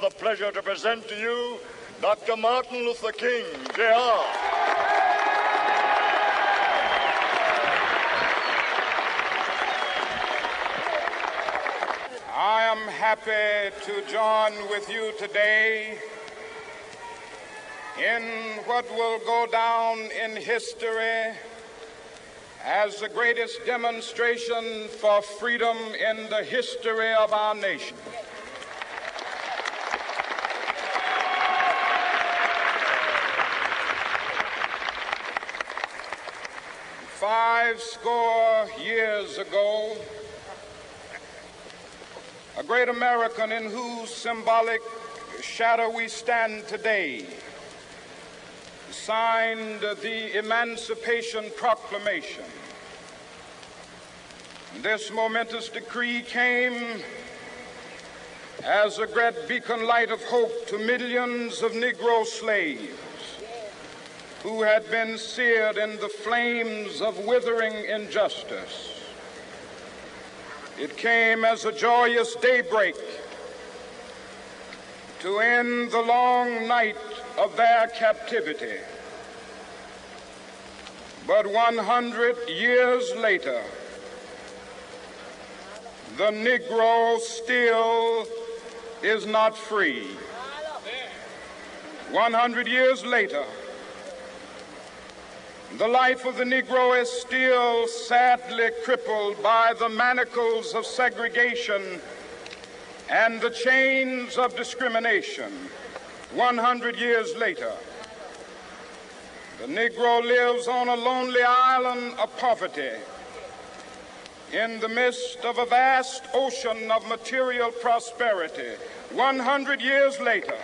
the pleasure to present to you Dr. Martin Luther King, Jr. I am happy to join with you today in what will go down in history as the greatest demonstration for freedom in the history of our nation. Five score years ago, a great American in whose symbolic shadow we stand today signed the Emancipation Proclamation. This momentous decree came as a great beacon light of hope to millions of Negro slaves who had been seared in the flames of withering injustice. It came as a joyous daybreak to end the long night of their captivity. But 100 years later, the Negro still is not free. 100 years later, the life of the Negro is still sadly crippled by the manacles of segregation and the chains of discrimination. 100 years later, the Negro lives on a lonely island of poverty in the midst of a vast ocean of material prosperity. 100 years later,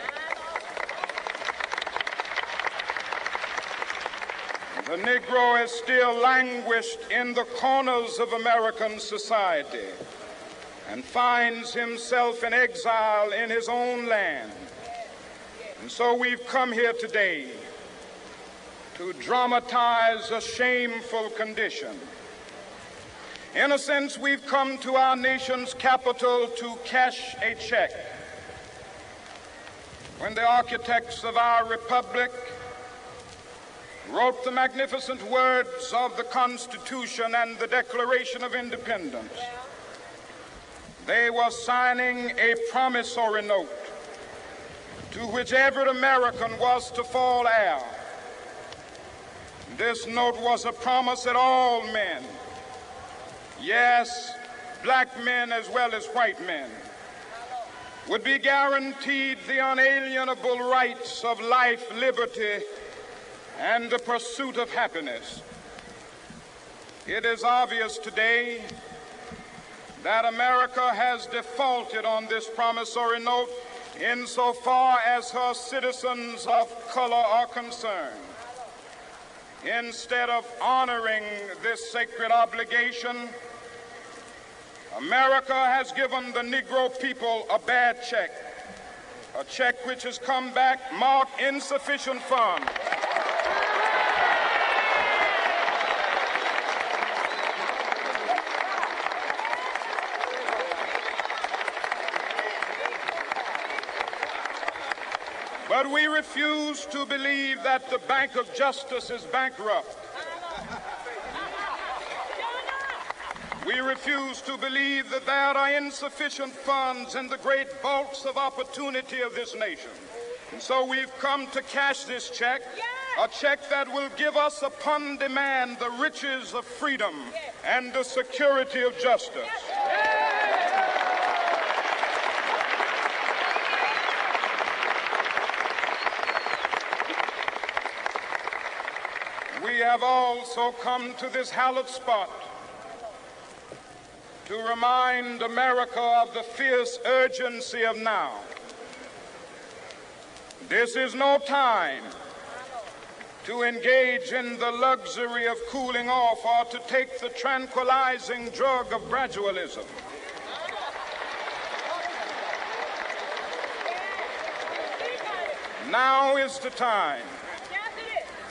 the Negro is still languished in the corners of American society and finds himself in exile in his own land. And so we've come here today to dramatize a shameful condition. In a sense, we've come to our nation's capital to cash a check. When the architects of our republic wrote the magnificent words of the Constitution and the Declaration of Independence, they were signing a promissory note to which every American was to fall heir. This note was a promise that all men, yes, black men as well as white men, would be guaranteed the unalienable rights of life, liberty, and the pursuit of happiness. It is obvious today that America has defaulted on this promissory note insofar as her citizens of color are concerned. Instead of honoring this sacred obligation, America has given the Negro people a bad check, a check which has come back marked insufficient funds. But we refuse to believe that the Bank of Justice is bankrupt. We refuse to believe that there are insufficient funds in the great vaults of opportunity of this nation. And so we've come to cash this check, a check that will give us upon demand the riches of freedom and the security of justice. We have also come to this hallowed spot to remind America of the fierce urgency of now. This is no time to engage in the luxury of cooling off or to take the tranquilizing drug of gradualism. Now is the time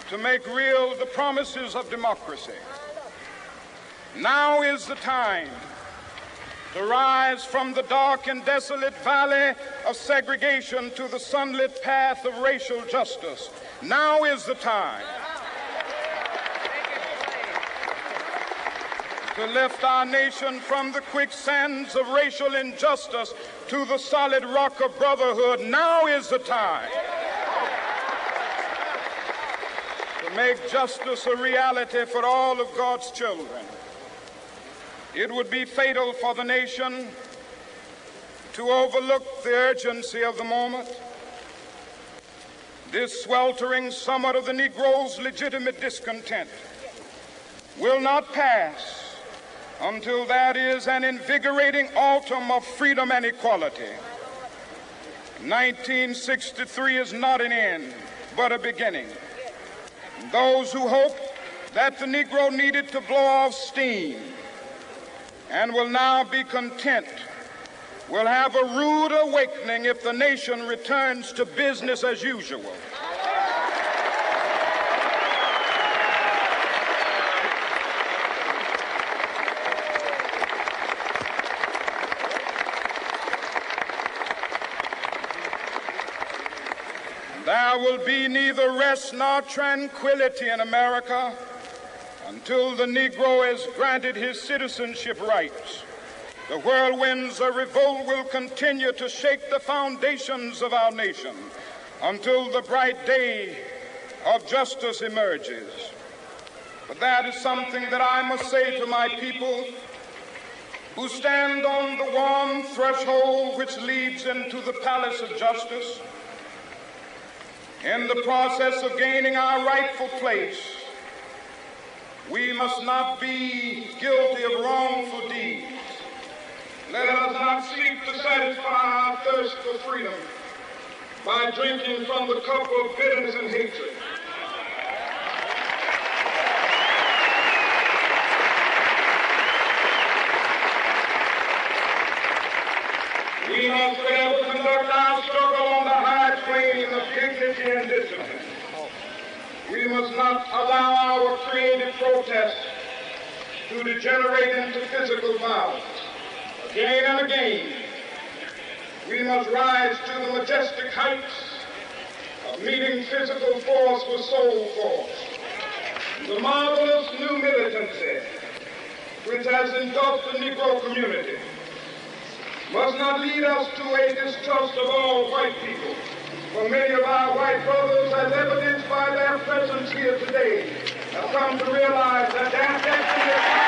to make real the promises of democracy. Now is the time to rise from the dark and desolate valley of segregation to the sunlit path of racial justice. Now is the time to lift our nation from the quicksands of racial injustice to the solid rock of brotherhood. Now is the time to make justice a reality for all of God's children. It would be fatal for the nation to overlook the urgency of the moment. This sweltering summit of the Negro's legitimate discontent will not pass until that is an invigorating autumn of freedom and equality. 1963 is not an end, but a beginning. Those who hope that the Negro needed to blow off steam and will now be content will have a rude awakening if the nation returns to business as usual. There will be neither rest nor tranquility in America until the Negro is granted his citizenship rights. The whirlwinds of revolt will continue to shake the foundations of our nation until the bright day of justice emerges. But that is something that I must say to my people who stand on the warm threshold which leads into the palace of justice. In the process of gaining our rightful place, we must not be guilty of wrongful deeds. Let us not seek to satisfy our thirst for freedom by drinking from the cup of bitterness and hatred. We must forever conduct our struggle on the high plane of dignity and discipline. We must not allow our creative protest to degenerate into physical violence. Again and again, we must rise to the majestic heights of meeting physical force with soul force. The marvelous new militancy which has engulfed the Negro community must not lead us to a distrust of all white people. For many of our white brothers, as evidenced by their presence here today, have come to realize that their destiny is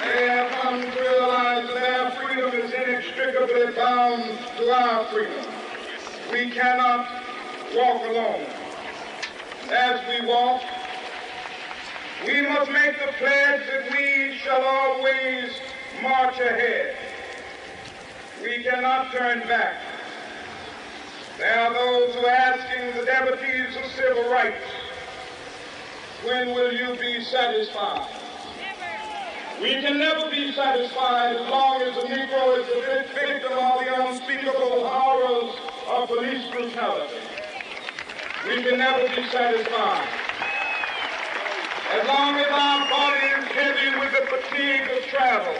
they have come to realize that their freedom is inextricably bound to our freedom. We cannot walk alone. As we walk, we must make the pledge that we shall always march ahead. We cannot turn back. There are those who are asking the devotees of civil rights, when will you be satisfied? We can never be satisfied as long as the Negro is the victim of the unspeakable horrors of police brutality. We can never be satisfied as long as our body is heavy with the fatigue of travel,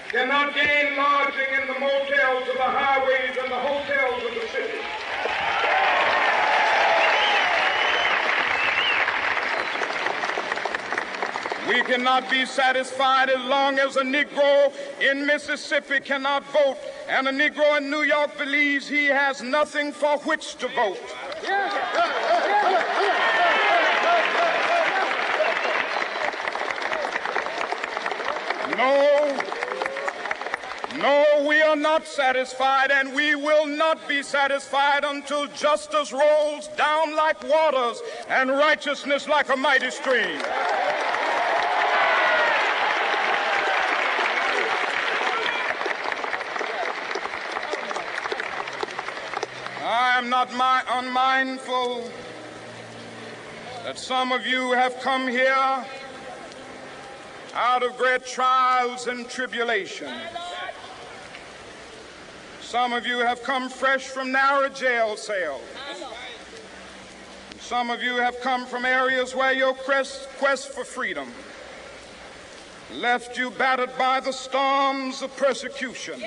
cannot gain lodging in the motels of the highways and the hotels of the city. We cannot be satisfied as long as a Negro in Mississippi cannot vote and a Negro in New York believes he has nothing for which to vote. No, we are not satisfied, and we will not be satisfied until justice rolls down like waters and righteousness like a mighty stream. I am not unmindful that some of you have come here out of great trials and tribulations. Some of you have come fresh from narrow jail cells. Some of you have come from areas where your quest for freedom left you battered by the storms of persecution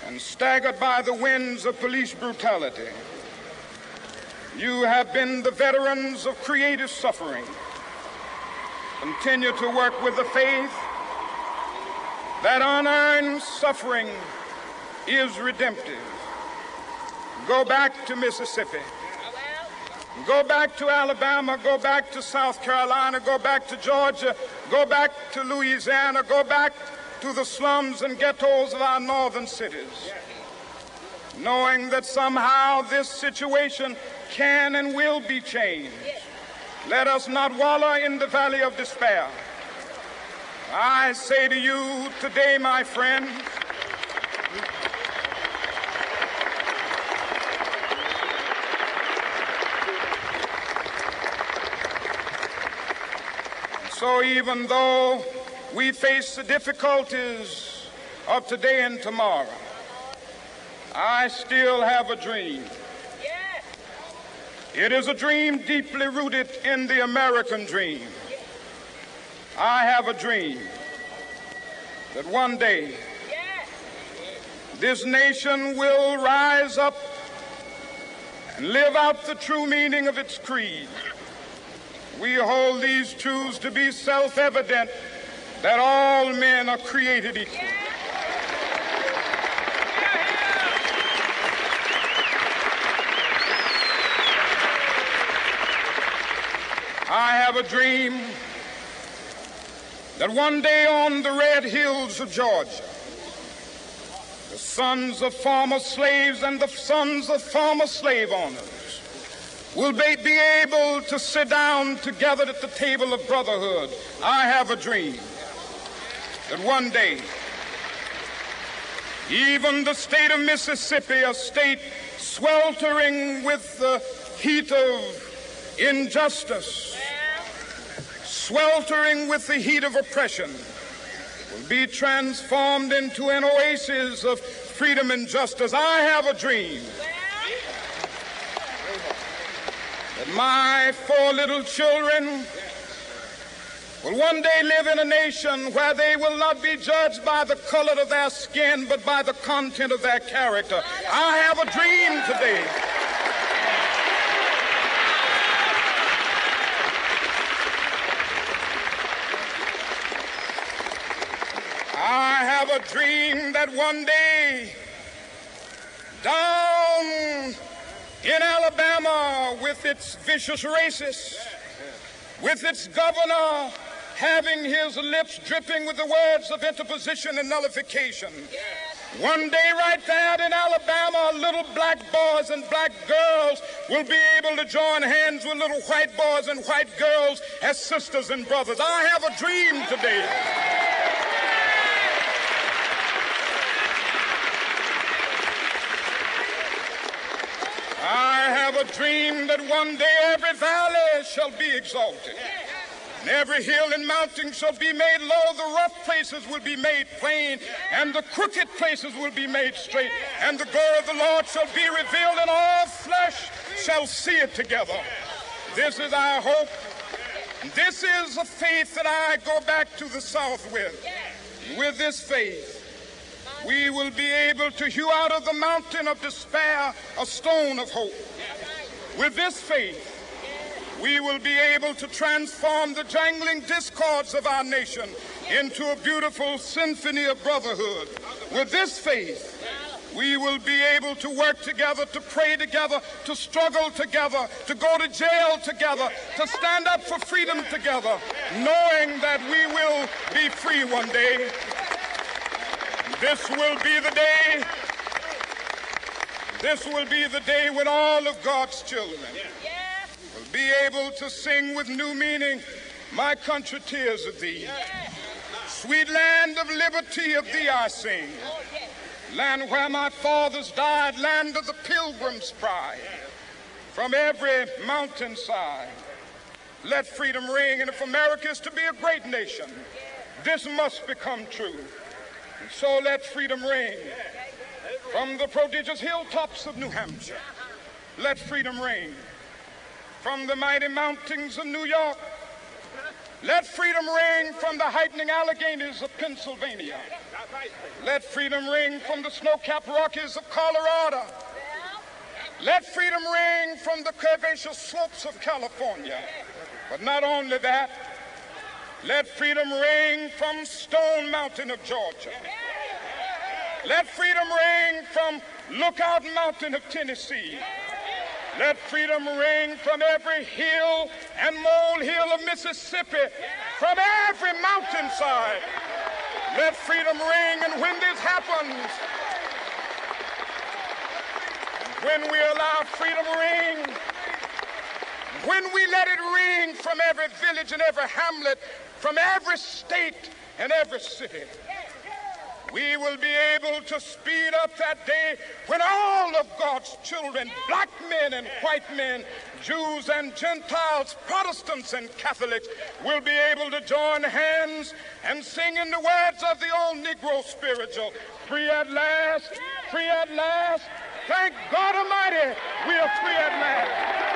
and staggered by the winds of police brutality. You have been the veterans of creative suffering. Continue to work with the faith that unearned suffering is redemptive. Go back to Mississippi. Go back to Alabama, go back to South Carolina, go back to Georgia, go back to Louisiana, go back to the slums and ghettos of our northern cities, knowing that somehow this situation can and will be changed. Let us not wallow in the valley of despair. I say to you today, my friends, so even though we face the difficulties of today and tomorrow, I still have a dream. It is a dream deeply rooted in the American dream. I have a dream that one day this nation will rise up and live out the true meaning of its creed. We hold these truths to be self-evident, that all men are created equal. I have a dream that one day on the red hills of Georgia, the sons of former slaves and the sons of former slave owners will be able to sit down together at the table of brotherhood. I have a dream that one day, even the state of Mississippi, a state sweltering with the heat of injustice, sweltering with the heat of oppression, will be transformed into an oasis of freedom and justice. I have a dream that my 4 little children will one day live in a nation where they will not be judged by the color of their skin, but by the content of their character. I have a dream today I have a dream that one day down in Alabama, with its vicious racists, with its governor having his lips dripping with the words of interposition and nullification, one day right there in Alabama, little black boys and black girls will be able to join hands with little white boys and white girls as sisters and brothers. I have a dream today that one day every valley shall be exalted, and every hill and mountain shall be made low. The rough places will be made plain, and the crooked places will be made straight, and the glory of the Lord shall be revealed, and all flesh shall see it together. This is our hope. This is a faith that I go back to the South with. With this faith, we will be able to hew out of the mountain of despair a stone of hope. With this faith, we will be able to transform the jangling discords of our nation into a beautiful symphony of brotherhood. With this faith, we will be able to work together, to pray together, to struggle together, to go to jail together, to stand up for freedom together, knowing that we will be free one day. This will be the day. This will be the day when all of God's children will be able to sing with new meaning, "My country, tears of thee. Sweet land of liberty, of thee I sing. Land where my fathers died, land of the pilgrim's pride. From every mountainside, let freedom ring. And if America is to be a great nation, this must become true. And so let freedom ring. From the prodigious hilltops of New Hampshire, let freedom ring. From the mighty mountains of New York, let freedom ring. From the heightening Alleghenies of Pennsylvania, let freedom ring. From the snow-capped Rockies of Colorado, let freedom ring. From the curvaceous slopes of California. But not only that, let freedom ring from Stone Mountain of Georgia. Let freedom ring from Lookout Mountain of Tennessee. Let freedom ring from every hill and molehill of Mississippi, from every mountainside. Let freedom ring. And when this happens, when we allow freedom ring, when we let it ring from every village and every hamlet, from every state and every city, we will be able to speed up that day when all of God's children, black men and white men, Jews and Gentiles, Protestants and Catholics, will be able to join hands and sing in the words of the old Negro spiritual, free at last, free at last. Thank God Almighty, we are free at last.